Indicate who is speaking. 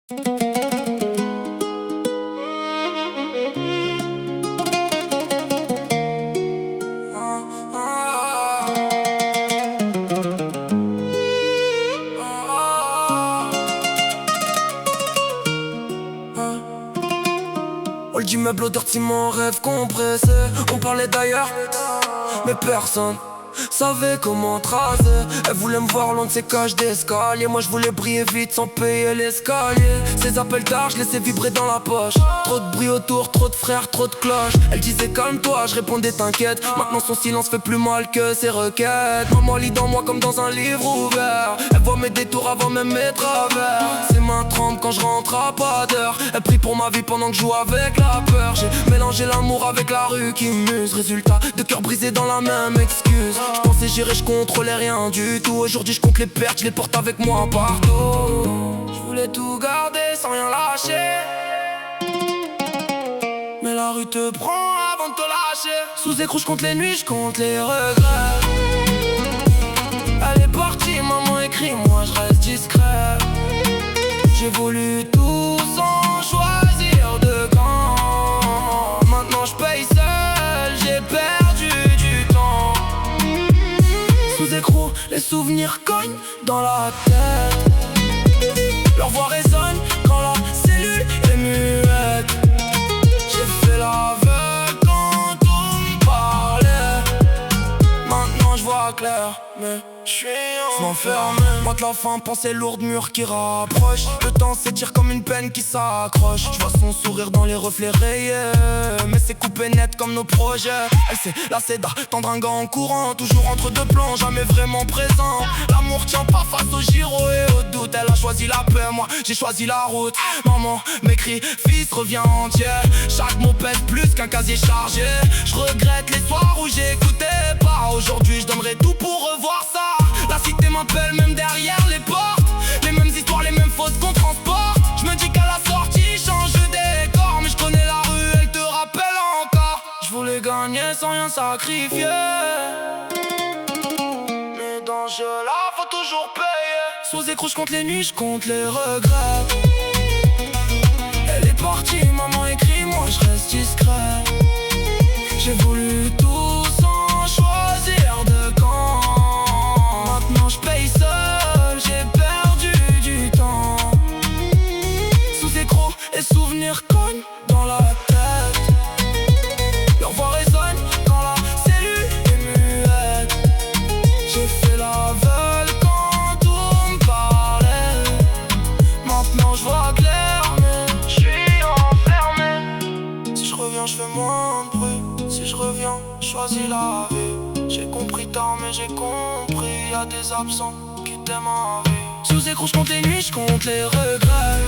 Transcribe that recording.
Speaker 1: Hall d'immeuble, odeur de ciment, rêve compressé. On parlait d'ailleurs, mais personne savait comment tracer. Elle voulait me voir loin de ses cages d'escalier. Moi je voulais briller vite sans payer l'escalier. Ses appels tard, je laissais vibrer dans la poche. Trop de bruit autour, trop de frères, trop de cloches. Elle disait calme-toi, je répondais t'inquiète. Maintenant son silence fait plus mal que ses requêtes. Maman lit dans moi comme dans un livre ouvert. Elle voit mes détours avant même mes travers. Ses mains tremblent quand je rentre à pas d'heure. Elle prie pour ma vie pendant que je joue avec la peur. J'ai mélangé l'amour avec la rue qui muse. Résultat, de cœur brisé dans la même excuse. Je pensais gérer, je contrôlais rien du tout. Aujourd'hui je compte les pertes, je les porte avec moi partout. Je voulais tout garder sans rien lâcher, mais la rue te prend avant de te lâcher. Sous écrou je compte les nuits, je compte les regrets. Elle est partie, maman écrit, moi je reste discret. J'ai voulu tout sans choisir de camp. Maintenant je paye seul, j'ai perdu du temps. Sous écrou, les souvenirs cognent dans la tête. Leur voix résonne quand la cellule est muette. J'ai fait l'aveugle quand on me parlait. Maintenant je vois clair, mais je suis enfermé. Moi de la fin, pensée lourde, mur qui rapproche. Le temps s'étire comme une peine qui s'accroche. Je vois son sourire dans les reflets rayés, mais c'est coupé net comme nos projets. Elle s'est lassée d'attendre un gars en courant. Toujours entre deux plans, jamais vraiment présent. L'amour tient pas face au giro et au doute. Elle a choisi la paix, moi j'ai choisi la route. Maman m'écrit, fils reviens entier. Chaque mot pèse plus qu'un casier chargé. Je regrette les soirs où j'écoutais pas. Aujourd'hui je donnerai tout pour revoir ça. La cité m'appelle même derrière les portes. Les mêmes histoires, les mêmes fautes qu'on transporte. Je me dis qu'à la sortie change de décor. Mais je connais la rue, elle te rappelle encore. Je voulais gagner sans rien sacrifier, mais dans ce jeu là faut toujours payer. Sous écrou je compte les nuits, je compte les regrets. Elle est partie, maman écrit, moi je reste discret. J'ai voulu tout sans choisir de camp. Maintenant je paye seul, j'ai perdu du temps. Sous écrou, les souvenirs cognent dans la tête. Leur voix résonne quand la cellule est muette. J'ai fait l'aveugle quand on me parlait. Maintenant je vois clair, mais je suis enfermé. Si je reviens, je fais moins de bruit. Si je reviens, je choisis la vie. J'ai compris tard, mais j'ai compris. Y'a des absents qui t'aiment ma vie. Sous écrou, je compte les nuits, je compte les regrets.